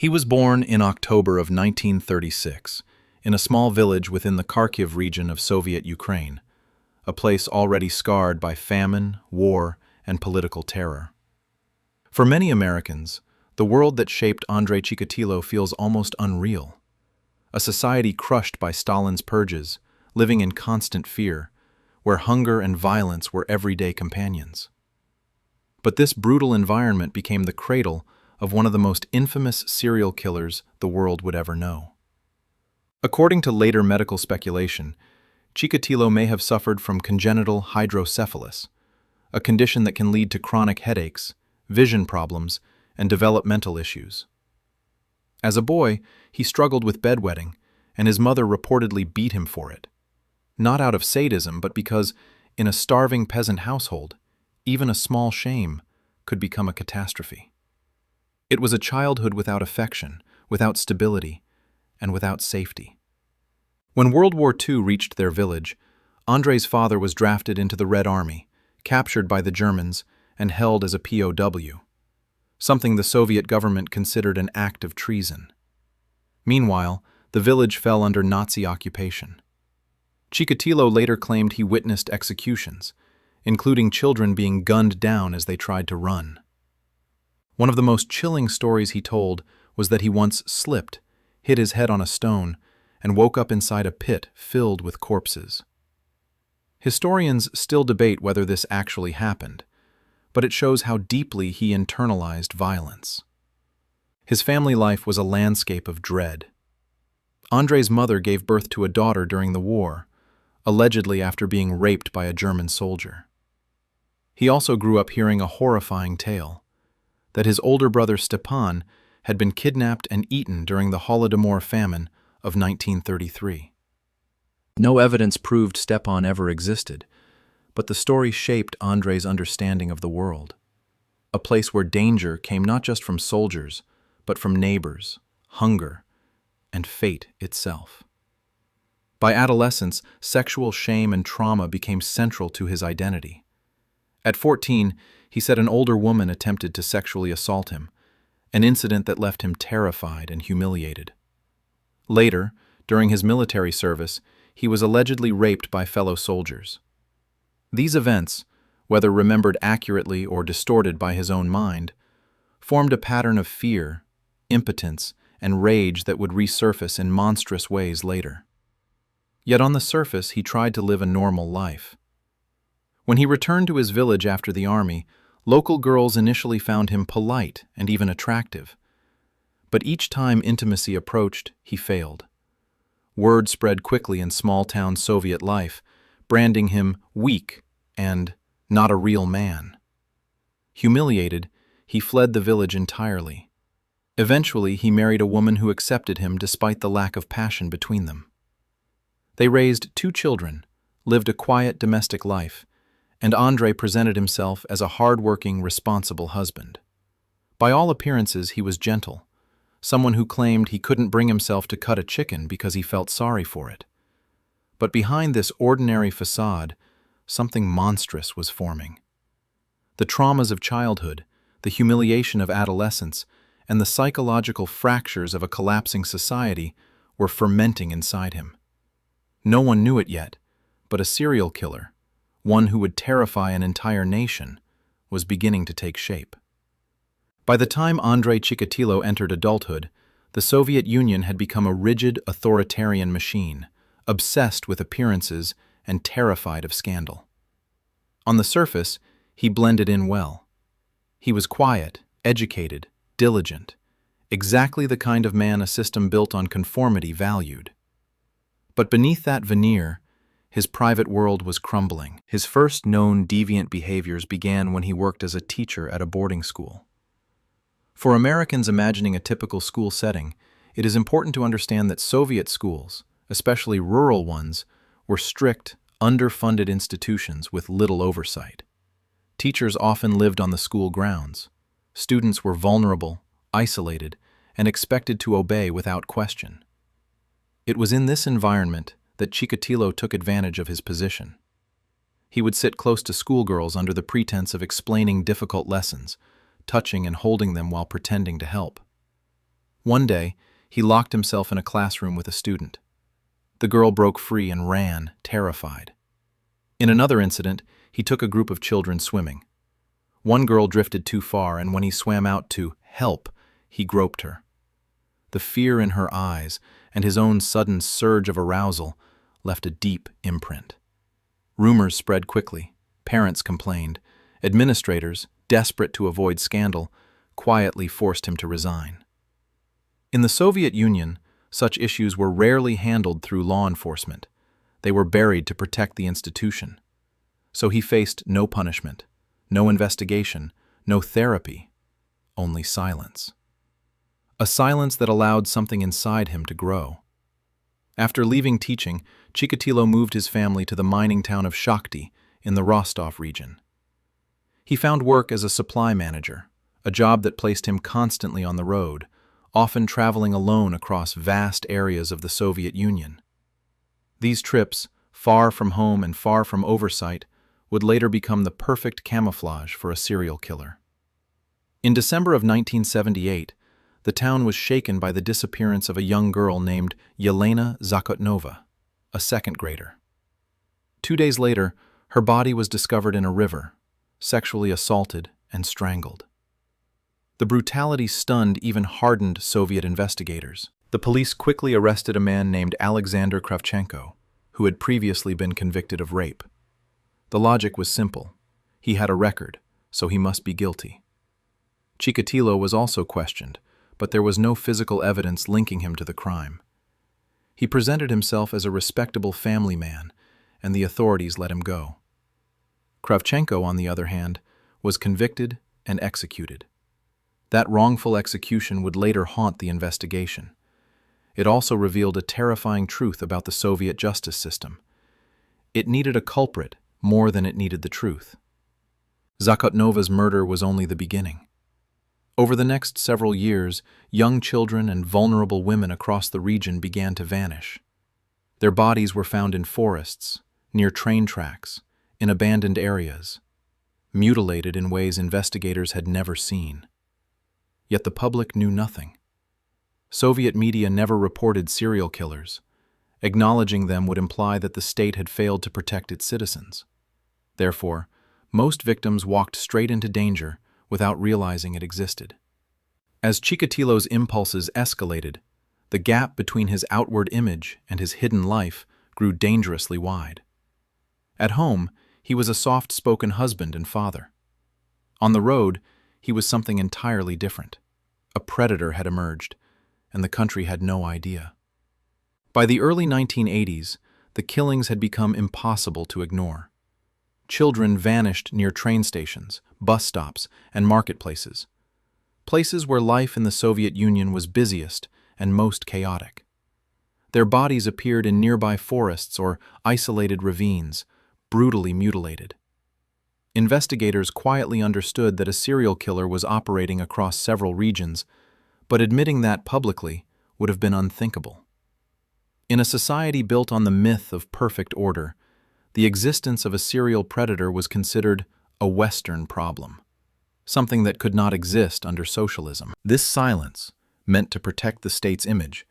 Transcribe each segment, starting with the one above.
He was born in October of 1936 in a small village within the Kharkiv region of Soviet Ukraine, a place already scarred by famine, war, and political terror. For many Americans, the world that shaped Andrei Chikatilo feels almost unreal. A society crushed by Stalin's purges, living in constant fear, where hunger and violence were everyday companions. But this brutal environment became the cradle of one of the most infamous serial killers the world would ever know. According to later medical speculation, Chikatilo may have suffered from congenital hydrocephalus, a condition that can lead to chronic headaches, vision problems, and developmental issues. As a boy, he struggled with bedwetting, and his mother reportedly beat him for it. Not out of sadism, but because, in a starving peasant household, even a small shame could become a catastrophe. It was a childhood without affection, without stability, and without safety. When World War II reached their village, Andrei's father was drafted into the Red Army, captured by the Germans, and held as a POW, something the Soviet government considered an act of treason. Meanwhile, the village fell under Nazi occupation. Chikatilo later claimed he witnessed executions, including children being gunned down as they tried to run. One of the most chilling stories he told was that he once slipped, hit his head on a stone, and woke up inside a pit filled with corpses. Historians still debate whether this actually happened, but it shows how deeply he internalized violence. His family life was a landscape of dread. Andrei's mother gave birth to a daughter during the war, allegedly after being raped by a German soldier. He also grew up hearing a horrifying tale, that his older brother Stepan had been kidnapped and eaten during the Holodomor famine of 1933. No evidence proved Stepan ever existed, but the story shaped Andrei's understanding of the world, a place where danger came not just from soldiers, but from neighbors, hunger, and fate itself. By adolescence, sexual shame and trauma became central to his identity. At 14, he said an older woman attempted to sexually assault him, an incident that left him terrified and humiliated. Later, during his military service, he was allegedly raped by fellow soldiers. These events, whether remembered accurately or distorted by his own mind, formed a pattern of fear, impotence, and rage that would resurface in monstrous ways later. Yet on the surface, he tried to live a normal life. When he returned to his village after the army, local girls initially found him polite and even attractive. But each time intimacy approached, he failed. Word spread quickly in small-town Soviet life, branding him weak and not a real man. Humiliated, he fled the village entirely. Eventually, he married a woman who accepted him despite the lack of passion between them. They raised 2 children, lived a quiet domestic life, and Andrei presented himself as a hard-working, responsible husband. By all appearances, he was gentle, someone who claimed he couldn't bring himself to cut a chicken because he felt sorry for it. But behind this ordinary facade, something monstrous was forming. The traumas of childhood, the humiliation of adolescence, and the psychological fractures of a collapsing society were fermenting inside him. No one knew it yet, but a serial killer, one who would terrify an entire nation, was beginning to take shape. By the time Andrei Chikatilo entered adulthood, the Soviet Union had become a rigid, authoritarian machine, obsessed with appearances and terrified of scandal. On the surface, he blended in well. He was quiet, educated, diligent, exactly the kind of man a system built on conformity valued. But beneath that veneer, his private world was crumbling. His first known deviant behaviors began when he worked as a teacher at a boarding school. For Americans imagining a typical school setting, it is important to understand that Soviet schools, especially rural ones, were strict, underfunded institutions with little oversight. Teachers often lived on the school grounds. Students were vulnerable, isolated, and expected to obey without question. It was in this environment that Chikatilo took advantage of his position. He would sit close to schoolgirls under the pretense of explaining difficult lessons, touching and holding them while pretending to help. One day, he locked himself in a classroom with a student. The girl broke free and ran, terrified. In another incident, he took a group of children swimming. One girl drifted too far, and when he swam out to help, he groped her. The fear in her eyes and his own sudden surge of arousal left a deep imprint. Rumors spread quickly. Parents complained. Administrators, desperate to avoid scandal, quietly forced him to resign. In the Soviet Union, such issues were rarely handled through law enforcement. They were buried to protect the institution. So he faced no punishment, no investigation, no therapy, only silence. A silence that allowed something inside him to grow. After leaving teaching, Chikatilo moved his family to the mining town of Shakhty in the Rostov region. He found work as a supply manager, a job that placed him constantly on the road, often traveling alone across vast areas of the Soviet Union. These trips, far from home and far from oversight, would later become the perfect camouflage for a serial killer. In December of 1978, the town was shaken by the disappearance of a young girl named Yelena Zakotnova, a second grader. 2 days later, her body was discovered in a river, sexually assaulted and strangled. The brutality stunned even hardened Soviet investigators. The police quickly arrested a man named Alexander Kravchenko, who had previously been convicted of rape. The logic was simple. He had a record, so he must be guilty. Chikatilo was also questioned, but there was no physical evidence linking him to the crime. He presented himself as a respectable family man, and the authorities let him go. Kravchenko, on the other hand, was convicted and executed. That wrongful execution would later haunt the investigation. It also revealed a terrifying truth about the Soviet justice system. It needed a culprit more than it needed the truth. Zakotnova's murder was only the beginning. Over the next several years, young children and vulnerable women across the region began to vanish. Their bodies were found in forests, near train tracks, in abandoned areas, mutilated in ways investigators had never seen. Yet the public knew nothing. Soviet media never reported serial killers. Acknowledging them would imply that the state had failed to protect its citizens. Therefore, most victims walked straight into danger without realizing it existed. As Chikatilo's impulses escalated, the gap between his outward image and his hidden life grew dangerously wide. At home, he was a soft-spoken husband and father. On the road, he was something entirely different. A predator had emerged, and the country had no idea. By the early 1980s, the killings had become impossible to ignore. Children vanished near train stations, bus stops, and marketplaces, places where life in the Soviet Union was busiest and most chaotic. Their bodies appeared in nearby forests or isolated ravines, brutally mutilated. Investigators quietly understood that a serial killer was operating across several regions, but admitting that publicly would have been unthinkable. In a society built on the myth of perfect order, the existence of a serial predator was considered a Western problem, something that could not exist under socialism. This silence, meant to protect the state's image,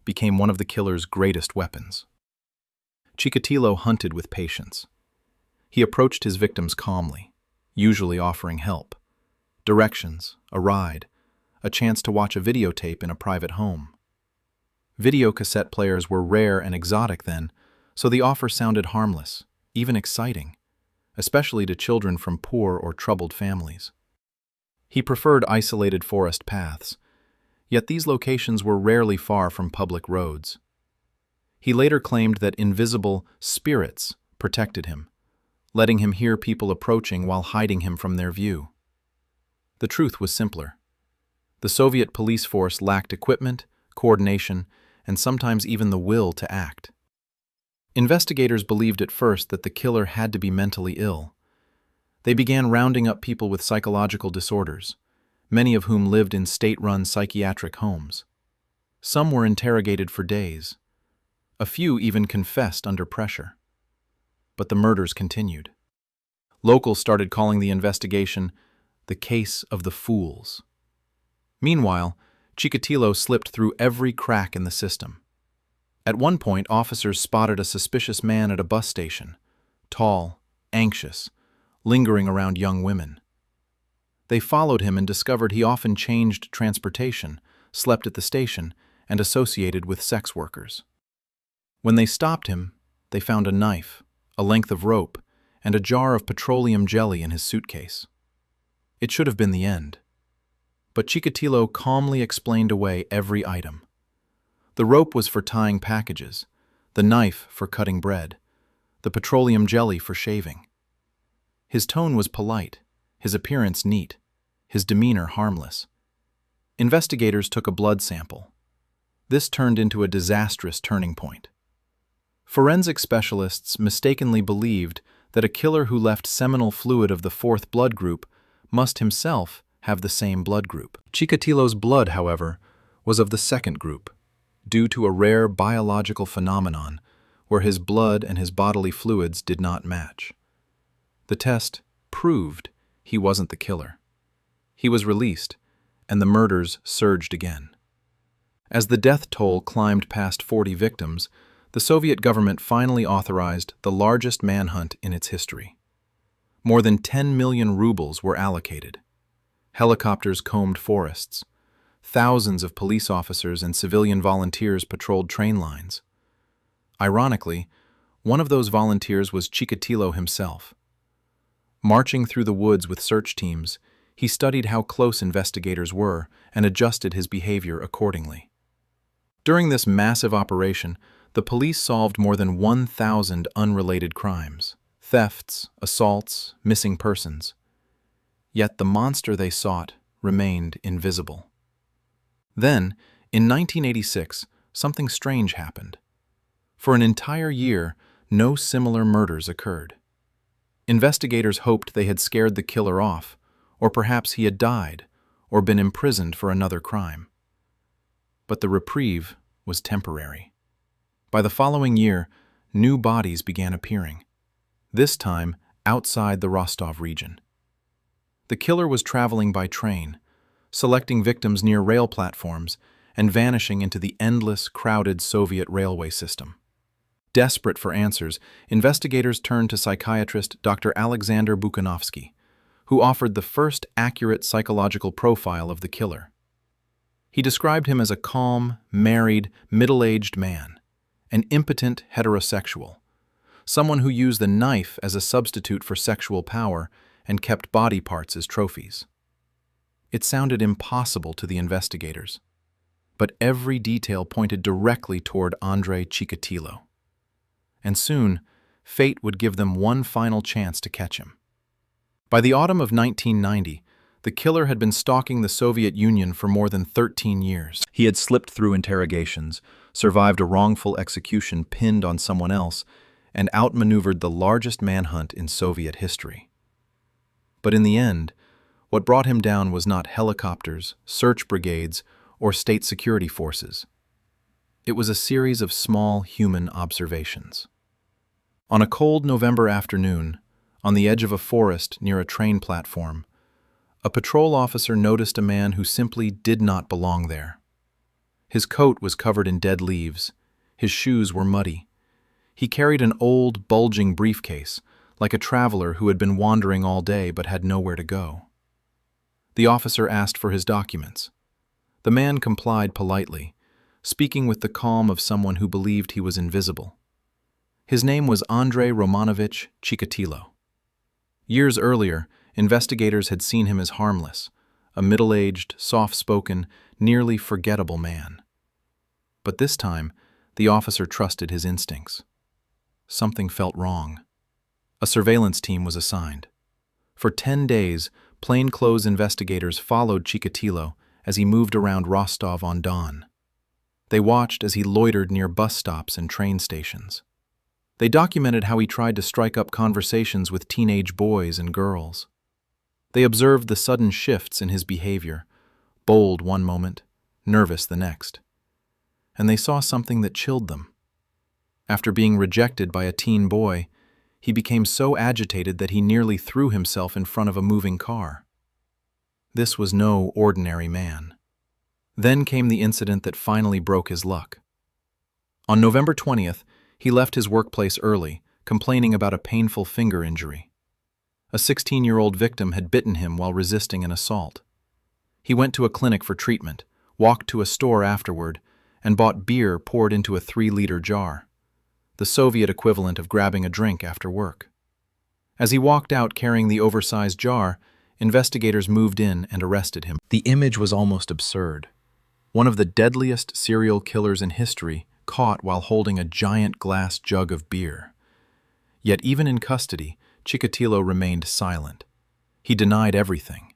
became one of the killer's greatest weapons. Chikatilo hunted with patience. He approached his victims calmly, usually offering help, directions, a ride, a chance to watch a videotape in a private home. Video cassette players were rare and exotic then, so the offer sounded harmless, even exciting, especially to children from poor or troubled families. He preferred isolated forest paths, yet these locations were rarely far from public roads. He later claimed that invisible spirits protected him, letting him hear people approaching while hiding him from their view. The truth was simpler. The Soviet police force lacked equipment, coordination, and sometimes even the will to act. Investigators believed at first that the killer had to be mentally ill. They began rounding up people with psychological disorders, many of whom lived in state-run psychiatric homes. Some were interrogated for days. A few even confessed under pressure. But the murders continued. Locals started calling the investigation the case of the fools. Meanwhile, Chikatilo slipped through every crack in the system. At one point, officers spotted a suspicious man at a bus station, tall, anxious, lingering around young women. They followed him and discovered he often changed transportation, slept at the station, and associated with sex workers. When they stopped him, they found a knife, a length of rope, and a jar of petroleum jelly in his suitcase. It should have been the end. But Chikatilo calmly explained away every item. The rope was for tying packages, the knife for cutting bread, the petroleum jelly for shaving. His tone was polite, his appearance neat, his demeanor harmless. Investigators took a blood sample. This turned into a disastrous turning point. Forensic specialists mistakenly believed that a killer who left seminal fluid of the fourth blood group must himself have the same blood group. Chikatilo's blood, however, was of the second group, due to a rare biological phenomenon where his blood and his bodily fluids did not match. The test proved he wasn't the killer. He was released, and the murders surged again. As the death toll climbed past 40 victims, the Soviet government finally authorized the largest manhunt in its history. More than 10 million rubles were allocated. Helicopters combed forests. Thousands of police officers and civilian volunteers patrolled train lines. Ironically, one of those volunteers was Chikatilo himself. Marching through the woods with search teams, he studied how close investigators were and adjusted his behavior accordingly. During this massive operation, the police solved more than 1,000 unrelated crimes, thefts, assaults, missing persons. Yet the monster they sought remained invisible. Then, in 1986, something strange happened. For an entire year, no similar murders occurred. Investigators hoped they had scared the killer off, or perhaps he had died, or been imprisoned for another crime. But the reprieve was temporary. By the following year, new bodies began appearing, this time outside the Rostov region. The killer was traveling by train, selecting victims near rail platforms and vanishing into the endless, crowded Soviet railway system. Desperate for answers, investigators turned to psychiatrist Dr. Alexander Bukhanovsky, who offered the first accurate psychological profile of the killer. He described him as a calm, married, middle-aged man, an impotent heterosexual, someone who used the knife as a substitute for sexual power and kept body parts as trophies. It sounded impossible to the investigators, but every detail pointed directly toward Andrei Chikatilo. And soon, fate would give them one final chance to catch him. By the autumn of 1990, the killer had been stalking the Soviet Union for more than 13 years. He had slipped through interrogations, survived a wrongful execution pinned on someone else, and outmaneuvered the largest manhunt in Soviet history. But in the end, what brought him down was not helicopters, search brigades, or state security forces. It was a series of small human observations. On a cold November afternoon, on the edge of a forest near a train platform, a patrol officer noticed a man who simply did not belong there. His coat was covered in dead leaves. His shoes were muddy. He carried an old, bulging briefcase, like a traveler who had been wandering all day but had nowhere to go. The officer asked for his documents. The man complied politely, speaking with the calm of someone who believed he was invisible. His name was Andrei Romanovich Chikatilo. Years earlier, investigators had seen him as harmless, a middle-aged, soft-spoken, nearly forgettable man. But this time, the officer trusted his instincts. Something felt wrong. A surveillance team was assigned. For 10 days, plainclothes investigators followed Chikatilo as he moved around Rostov-on-Don. They watched as he loitered near bus stops and train stations. They documented how he tried to strike up conversations with teenage boys and girls. They observed the sudden shifts in his behavior, bold one moment, nervous the next. And they saw something that chilled them. After being rejected by a teen boy, he became so agitated that he nearly threw himself in front of a moving car. This was no ordinary man. Then came the incident that finally broke his luck. On November 20th, he left his workplace early, complaining about a painful finger injury. A 16-year-old victim had bitten him while resisting an assault. He went to a clinic for treatment, walked to a store afterward, and bought beer poured into a 3-liter jar, the Soviet equivalent of grabbing a drink after work. As he walked out carrying the oversized jar, investigators moved in and arrested him. The image was almost absurd. One of the deadliest serial killers in history caught while holding a giant glass jug of beer. Yet even in custody, Chikatilo remained silent. He denied everything.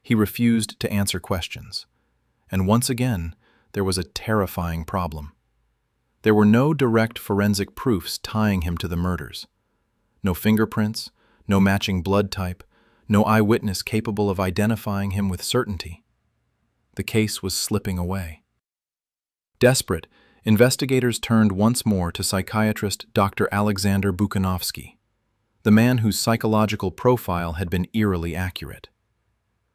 He refused to answer questions. And once again, there was a terrifying problem. There were no direct forensic proofs tying him to the murders. No fingerprints, no matching blood type, no eyewitness capable of identifying him with certainty. The case was slipping away. Desperate, investigators turned once more to psychiatrist Dr. Alexander Buchanovsky, the man whose psychological profile had been eerily accurate.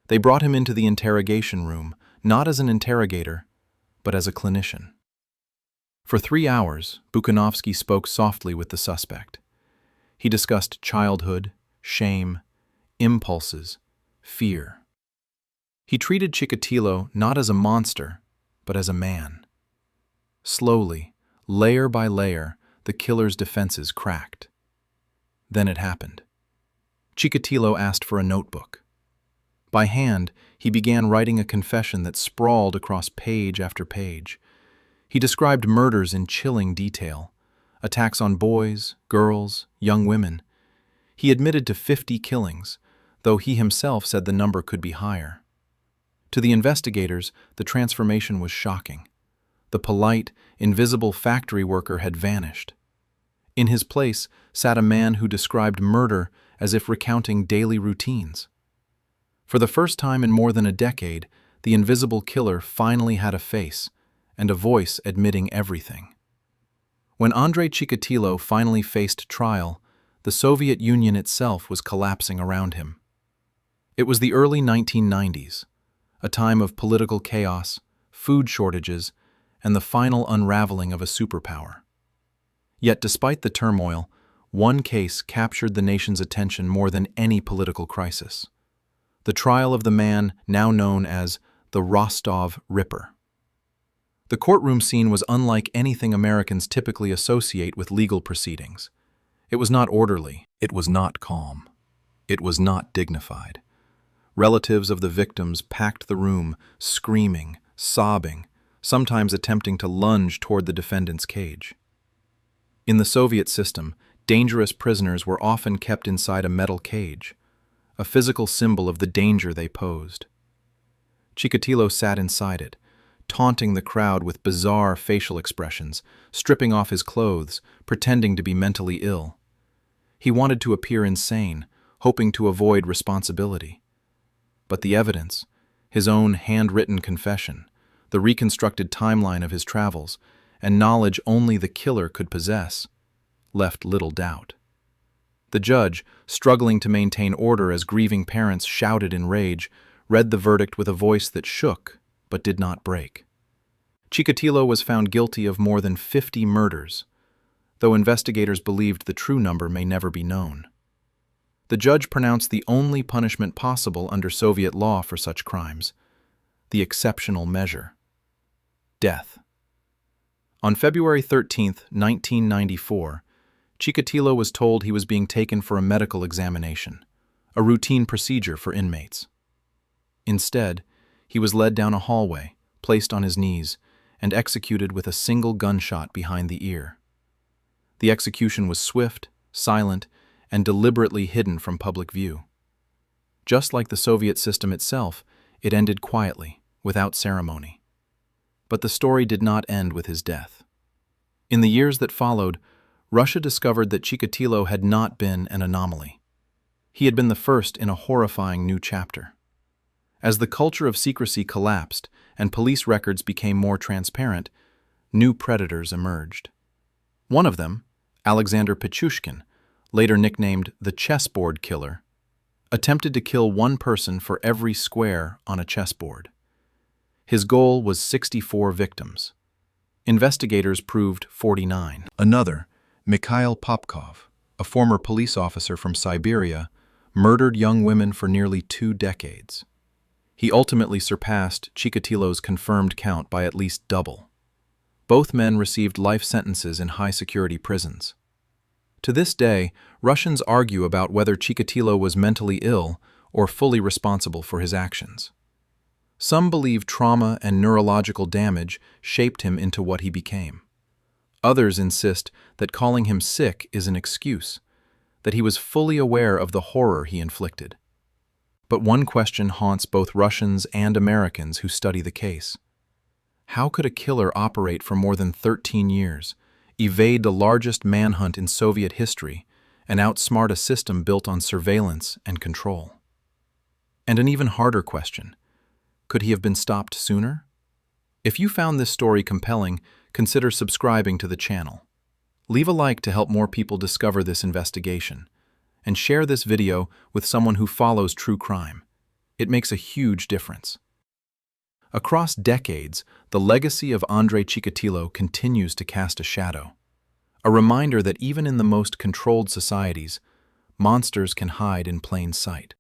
They brought him into the interrogation room, not as an interrogator, but as a clinician. For 3 hours, Buchanovsky spoke softly with the suspect. He discussed childhood, shame, impulses, fear. He treated Chikatilo not as a monster, but as a man. Slowly, layer by layer, the killer's defenses cracked. Then it happened. Chikatilo asked for a notebook. By hand, he began writing a confession that sprawled across page after page. He described murders in chilling detail, attacks on boys, girls, young women. He admitted to 50 killings, though he himself said the number could be higher. To the investigators, the transformation was shocking. The polite, invisible factory worker had vanished. In his place sat a man who described murder as if recounting daily routines. For the first time in more than a decade, the invisible killer finally had a face and a voice admitting everything. When Andrei Chikatilo finally faced trial, the Soviet Union itself was collapsing around him. It was the early 1990s, a time of political chaos, food shortages, and the final unraveling of a superpower. Yet despite the turmoil, one case captured the nation's attention more than any political crisis: the trial of the man now known as the Rostov Ripper. The courtroom scene was unlike anything Americans typically associate with legal proceedings. It was not orderly. It was not calm. It was not dignified. Relatives of the victims packed the room, screaming, sobbing, sometimes attempting to lunge toward the defendant's cage. In the Soviet system, dangerous prisoners were often kept inside a metal cage, a physical symbol of the danger they posed. Chikatilo sat inside it, taunting the crowd with bizarre facial expressions, stripping off his clothes, pretending to be mentally ill. He wanted to appear insane, hoping to avoid responsibility. But the evidence, his own handwritten confession, the reconstructed timeline of his travels, and knowledge only the killer could possess, left little doubt. The judge, struggling to maintain order as grieving parents shouted in rage, read the verdict with a voice that shook but did not break. Chikatilo was found guilty of more than 50 murders, though investigators believed the true number may never be known. The judge pronounced the only punishment possible under Soviet law for such crimes: the exceptional measure: death. On February 13, 1994, Chikatilo was told he was being taken for a medical examination, a routine procedure for inmates. Instead, he was led down a hallway, placed on his knees, and executed with a single gunshot behind the ear. The execution was swift, silent, and deliberately hidden from public view. Just like the Soviet system itself, it ended quietly, without ceremony. But the story did not end with his death. In the years that followed, Russia discovered that Chikatilo had not been an anomaly. He had been the first in a horrifying new chapter. As the culture of secrecy collapsed and police records became more transparent, new predators emerged. One of them, Alexander Pichushkin, later nicknamed the chessboard killer, attempted to kill one person for every square on a chessboard. His goal was 64 victims. Investigators proved 49. Another, Mikhail Popkov, a former police officer from Siberia, murdered young women for nearly 2 decades. He ultimately surpassed Chikatilo's confirmed count by at least double. Both men received life sentences in high-security prisons. To this day, Russians argue about whether Chikatilo was mentally ill or fully responsible for his actions. Some believe trauma and neurological damage shaped him into what he became. Others insist that calling him sick is an excuse, that he was fully aware of the horror he inflicted. But one question haunts both Russians and Americans who study the case. How could a killer operate for more than 13 years, evade the largest manhunt in Soviet history, and outsmart a system built on surveillance and control? And an even harder question: could he have been stopped sooner? If you found this story compelling, consider subscribing to the channel. Leave a like to help more people discover this investigation, and share this video with someone who follows true crime. It makes a huge difference. Across decades, the legacy of Andrei Chikatilo continues to cast a shadow, a reminder that even in the most controlled societies, monsters can hide in plain sight.